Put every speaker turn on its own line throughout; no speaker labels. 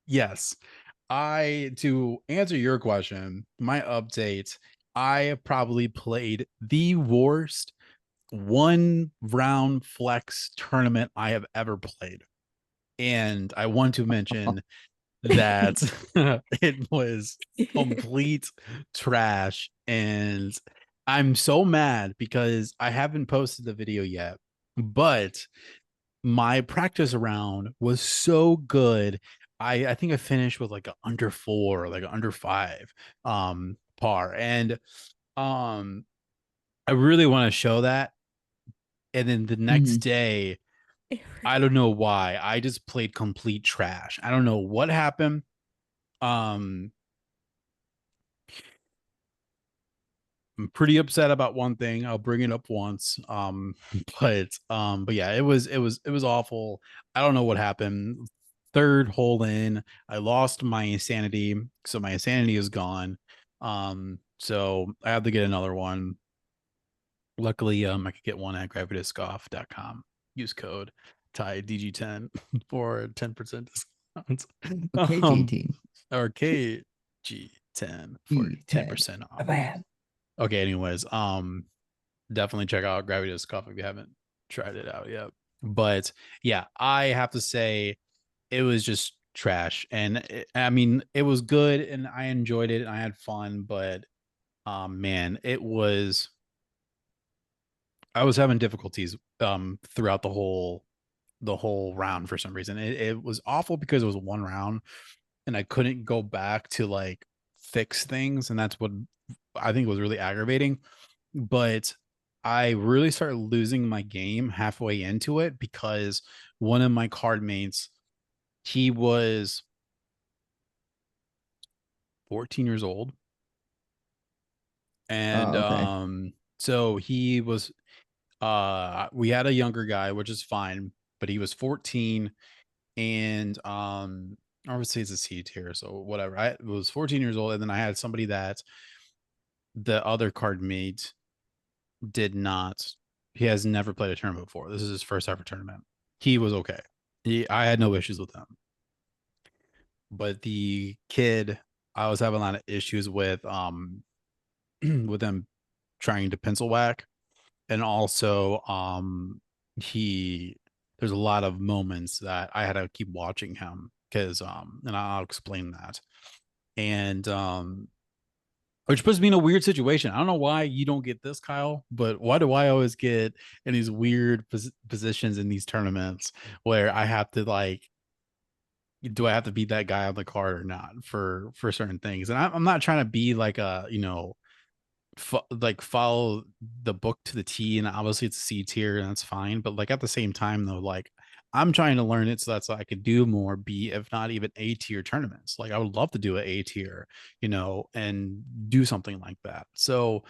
Yes. To answer your question, my update, I probably played the worst one round flex tournament I have ever played. And I want to mention that it was complete trash. And I'm so mad because I haven't posted the video yet, but my practice round was so good. I think I finished with like a under four, like a under five par. And um I really want to show that. And then the next
Mhm.
day, I don't know why. I just played complete trash. I don't know what happened. Um I'm pretty upset about one thing. I'll bring it up once. But yeah, it was awful. I don't know what happened. Third hole in, I lost my insanity, so my insanity is gone. So I have to get another one. Luckily, I could get one at gravityscoff.com. Use code Ty DG10 for 10% discount.
Okay,
um
GT.
or KG10 for
G10.
10%
A
off.
bad.
Okay, anyways, definitely check out Gravity Disc Golf if you haven't tried it out yet. But yeah, I have to say it was just trash. And I mean, it was good and I enjoyed it and I had fun, but man, I was having difficulties throughout the whole round for some reason. It was awful because it was one round and I couldn't go back to like fix things, and that's what I think was really aggravating. But I really started losing my game halfway into it because one of my card mates, he was 14 years old, and
Okay.
so he was we had a younger guy, which is fine, but he was 14, and obviously it's a C tier, so whatever. I was 14 years old, and then I had somebody that the other card mate did not. He has never played a tournament before. This is his first ever tournament. He was okay. I had no issues with him, but the kid, I was having a lot of issues with with them trying to pencil whack, and also he there's a lot of moments that I had to keep watching him because and I'll explain that. And which puts me in a weird situation. I don't know why you don't get this, Kyle, but why do I always get in these weird positions in these tournaments where I have to like, do I have to be that guy on the card or not for certain things? And I'm not trying to be like a like follow the book to the T, and obviously it's C tier and that's fine. But like at the same time though, like I'm trying to learn it so that's so I could do more B, if not even A tier tournaments. Like I would love to do an A tier, and do something like that. So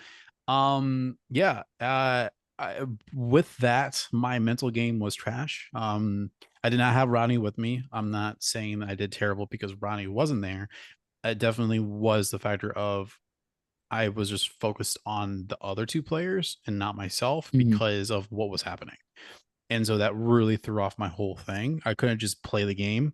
yeah, with that, my mental game was trash. I did not have Ronnie with me. I'm not saying that I did terrible because Ronnie wasn't there. It definitely was the factor of I was just focused on the other two players and not myself
Mhm.
because of what was happening. And so that really threw off my whole thing. I couldn't just play the game.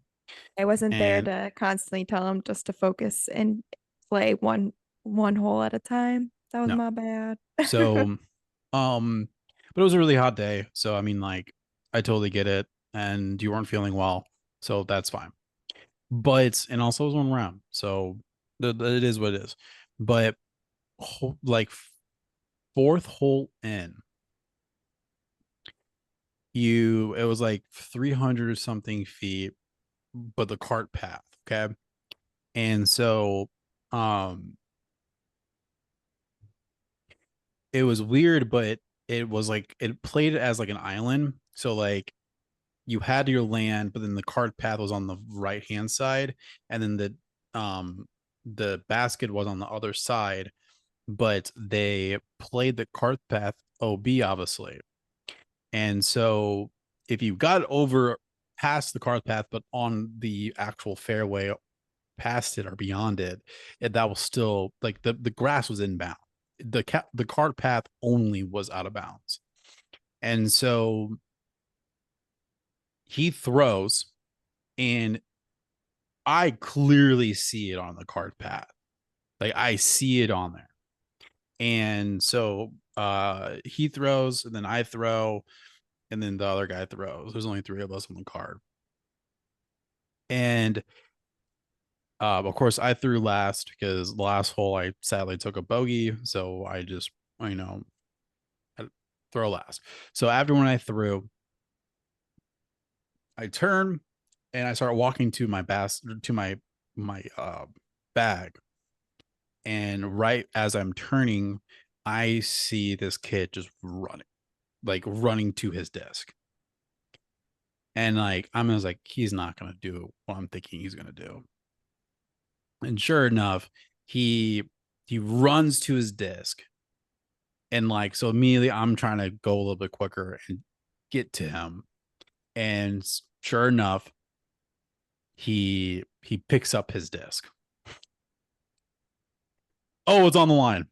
I wasn't there
And
to constantly tell him just to focus and play one hole at a time. That was
no.
my bad.
So um but it was a really hot day. So I mean like I totally get it. And you weren't feeling well. So that's fine. But and also it was one round. So it is what it is. But like fourth hole in, it was like 300 or something feet, but the cart path. Okay. And so um it was weird, but it was like it played it as like an island. So like you had your land, but then the cart path was on the right hand side, and then the basket was on the other side, but they played the cart path OB obviously. And so if you got over past the cart path, but on the actual fairway past it or beyond it, that was still like the grass was inbound. The cart path only was out of bounds. And so he throws, and I clearly see it on the card path. Like I see it on there. And so he throws, and then I throw, and then the other guy throws. There's only three of us on the card. And of course I threw last because the last hole I sadly took a bogey. So I just, you know, I throw last. So after when I threw, I turn and I start walking to my bag. And right as I'm turning, I see this kid just running, like running to his desk. And like I'm just like, he's not gonna do what I'm thinking he's gonna do. And sure enough, he runs to his desk. And like so immediately I'm trying to go a little bit quicker and get to him. And sure enough, he picks up his disc. Oh, it's on the line.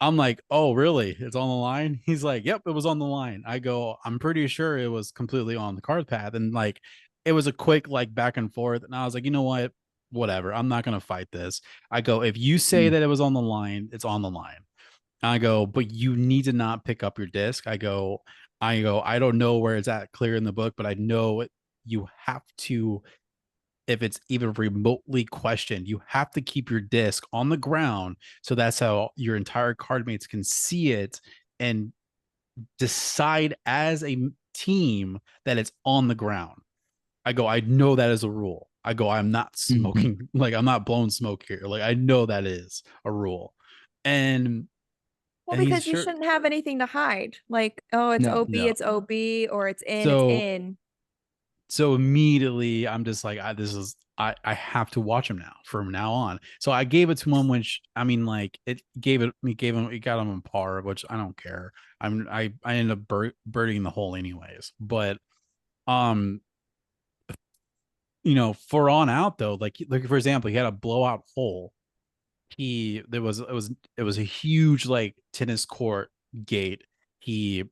I'm like, oh, really? It's on the line? He's like, yep, it was on the line. I go, I'm pretty sure it was completely on the card path. And like, it was a quick, like, back and forth. And I was like, you know what? Whatever. I'm not going to fight this. I go, if you say that it was on the line, it's on the line. I go, but you need to not pick up your disc. I don't know where it's at clear in the book, but I know it, you have to, if it's even remotely questioned, you have to keep your disc on the ground. So that's how your entire card mates can see it and decide as a team that it's on the ground. I go, I know that is a rule. I go, I'm not smoking, like I'm not blowing smoke here. Like I know that is a rule. And
Well,
and he's
because you
sure.
shouldn't have anything to hide. Like, oh, it's
No.
OB,
No.
it's OB, or it's
So
in.
so immediately I'm just like, I have to watch him now from now on. So I gave it to him, which I mean, like it got him a par, which I don't care. I ended up birding the hole anyways. But um, for on out though, like for example, he had a blowout hole. It was a huge like tennis court gate. He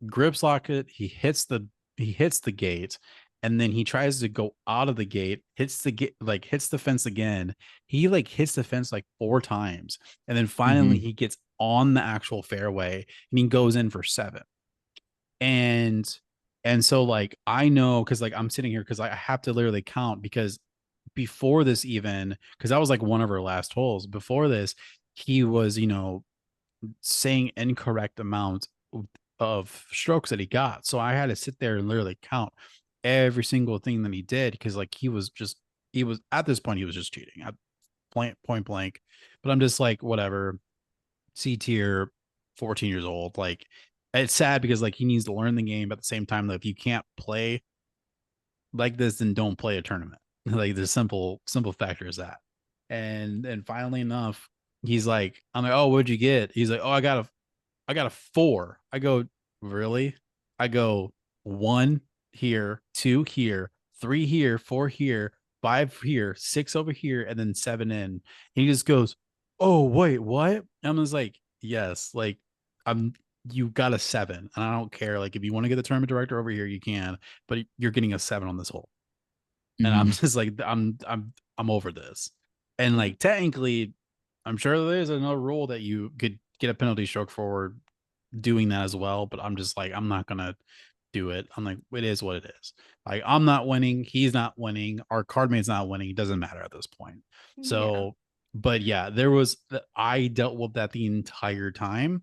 grips lock it. He hits the gate, and then he tries to go out of the gate. Hits the gate, like hits the fence again. He like hits the fence like four times, and then finally
Mhm.
he gets on the actual fairway and he goes in for seven. And so like I know because like I'm sitting here because I have to literally count because before this even because that was like one of our last holes. Before this, he was saying incorrect amount of strokes that he got. So I had to sit there and literally count every single thing that he did because like he was at this point he was just cheating at point blank. But I'm just like whatever. C tier, 14 years old. Like it's sad because like he needs to learn the game. But at the same time, though, if you can't play like this, then don't play a tournament. Like the simple factor is that. And finally enough, he's like, I'm like, oh, what'd you get? He's like, oh, I got a four. I go, really? I go one here, two here, three here, four here, five here, six over here, and then seven in. And he just goes, oh, wait, what? I'm just like, yes, like I'm you got a seven. And I don't care. Like if you want to get the tournament director over here, you can, but you're getting a seven on this hole. And I'm
Mhm.
just like, I'm over this. And like technically, I'm sure there's another rule that you could get a penalty stroke for doing that as well, but I'm just like, I'm not gonna do it. I'm like, it is what it is. Like, I'm not winning, he's not winning, our card mate's not winning. It doesn't matter at this point.
Yeah.
So, but yeah, I dealt with that the entire time,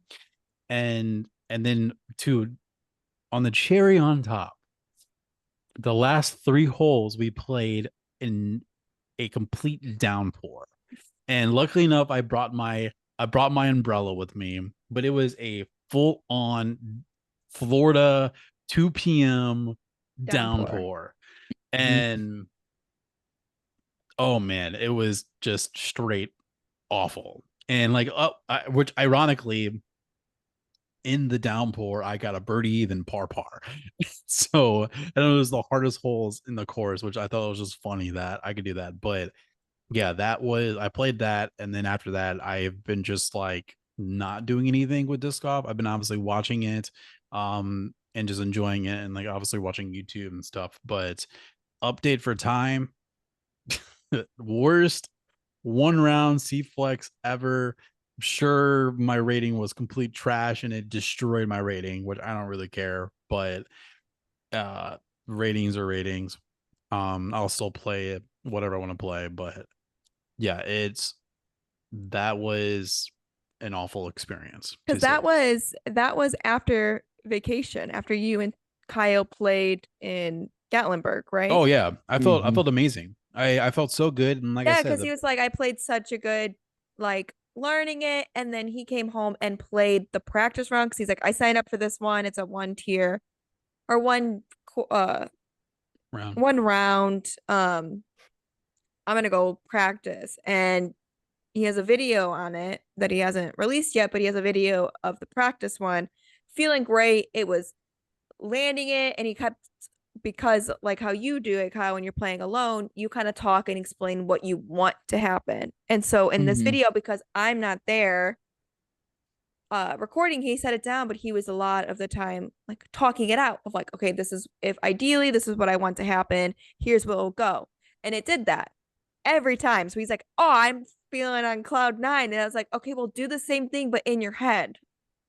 and then to on the cherry on top, the last three holes we played in a complete downpour. And luckily enough, I brought my umbrella with me, but it was a full on Florida 2 p.m.
Downpour.
downpour.
Mhm.
And oh man, it was just straight awful. And like which ironically in the downpour, I got a birdie then par. So and it was the hardest holes in the course, which I thought was just funny that I could do that. But yeah, I played that, and then after that, I've been just like not doing anything with disc golf. I've been obviously watching it, and just enjoying it, and like obviously watching YouTube and stuff. But update for time, Worst one round C flex ever. Sure, my rating was complete trash and it destroyed my rating, which I don't really care, but uh ratings are ratings. I'll still play it, whatever I want to play, but yeah, that was an awful experience to
Because
say the least.
that was after vacation, after you and Kyle played in Gatlinburg, right?
Oh yeah, I
Mhm.
felt amazing. I felt so good, and like I
Yeah,
said,
because he was like, I played such a good like learning it, and then he came home and played the practice round because he's like, I signed up for this one. It's a one tier or
round.
one round. I'm gonna go practice, and he has a video on it that he hasn't released yet, but he has a video of the practice one. Feeling great. It was landing it, and he kept, because like how you do it, Kyle, when you're playing alone, you kind of talk and explain what you want to happen. And so in this
Mhm.
video, because I'm not there recording, he set it down, but he was a lot of the time like talking it out of like, okay, this is, if ideally this is what I want to happen, here's what will go. And it did that every time. So he's like, oh, I'm feeling on cloud nine. And I was like, okay, well, do the same thing, but in your head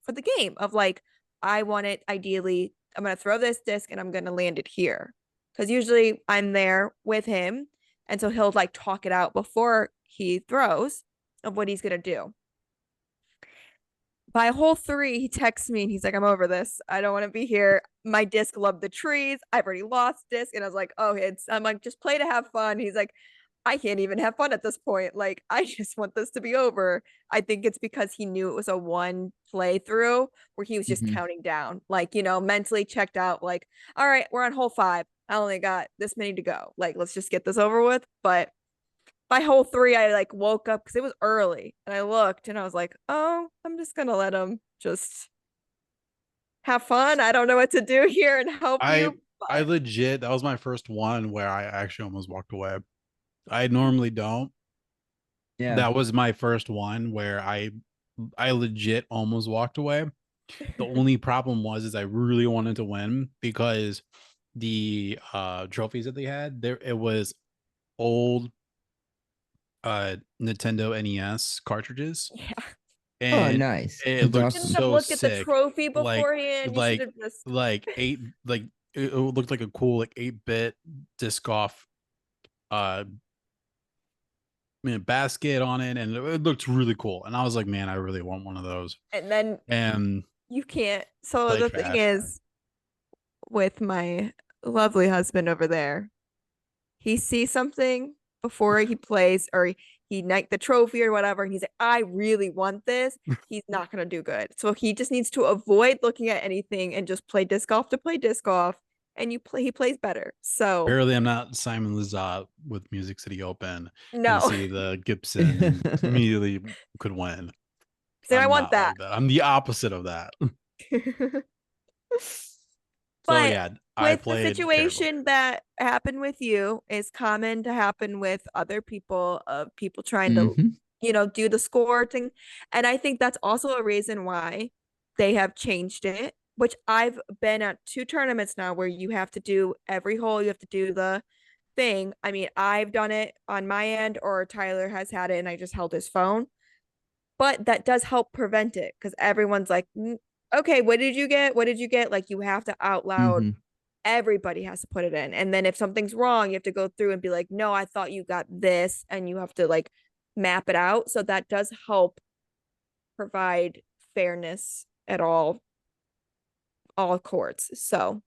for the game of like, I want it ideally. I'm going to throw this disc and I'm going to land it here. Because usually I'm there with him. And so he'll like talk it out before he throws of what he's going to do. By hole three, he texts me and he's like, I'm over this. I don't want to be here. My disc loved the trees. I've already lost disc. And I was like, oh, I'm like, just play to have fun. He's like, I can't even have fun at this point. Like, I just want this to be over. I think it's because he knew it was a one playthrough where he was just
Mhm.
counting down, like, mentally checked out, like, all right, we're on hole five. I only got this many to go. Like, let's just get this over with. But by hole three, I like woke up because it was early and I looked and I was like, oh, I'm just gonna let him just have fun. I don't know what to do here and help
I
you,
I
but
legit that was my first one where I actually almost walked away. I normally don't.
Yeah.
That was my first one where I legit almost walked away. The only problem was is I really wanted to win because the trophies that they had there, it was old Nintendo NES cartridges,
yeah.
Oh,
and
nice.
it
That's
looked
Shouldn't have
awesome.
so
looked at the
sick.
trophy
Like
beforehand. You should
like
have just
like eight like it looked like a cool like 8-bit disc golf uh basket on it, and it looked really cool. And I was like, man, I really want one of those.
and then
And
you can't. So
play
the thing
trash.
is with my lovely husband over there, he sees something before he plays or he night the trophy or whatever, and he's like, I really want this. He's not gonna do good. So he just needs to avoid looking at anything and just play disc golf to play disc golf. And he plays better. So
Apparently, I'm not Simon Lizotte with Music City Open and
no.
see the Gibson and immediately could win.
So I
I'm
want
not
that.
like that. I'm the opposite of that. So
But
yeah, I
with the
played terribly.
situation that happened with you is common to happen with other people, of people trying to,
Mhm.
do the score thing. And I think that's also a reason why they have changed it, which I've been at two tournaments now where you have to do every hole, you have to do the thing. I mean, I've done it on my end, or Tyler has had it and I just held his phone. But that does help prevent it because everyone's like, okay, what did you get? What did you get? Like, you have to out loud,
Mhm.
everybody has to put it in. And then if something's wrong, you have to go through and be like, no, I thought you got this. And you have to like map it out. So that does help provide fairness at all courts. So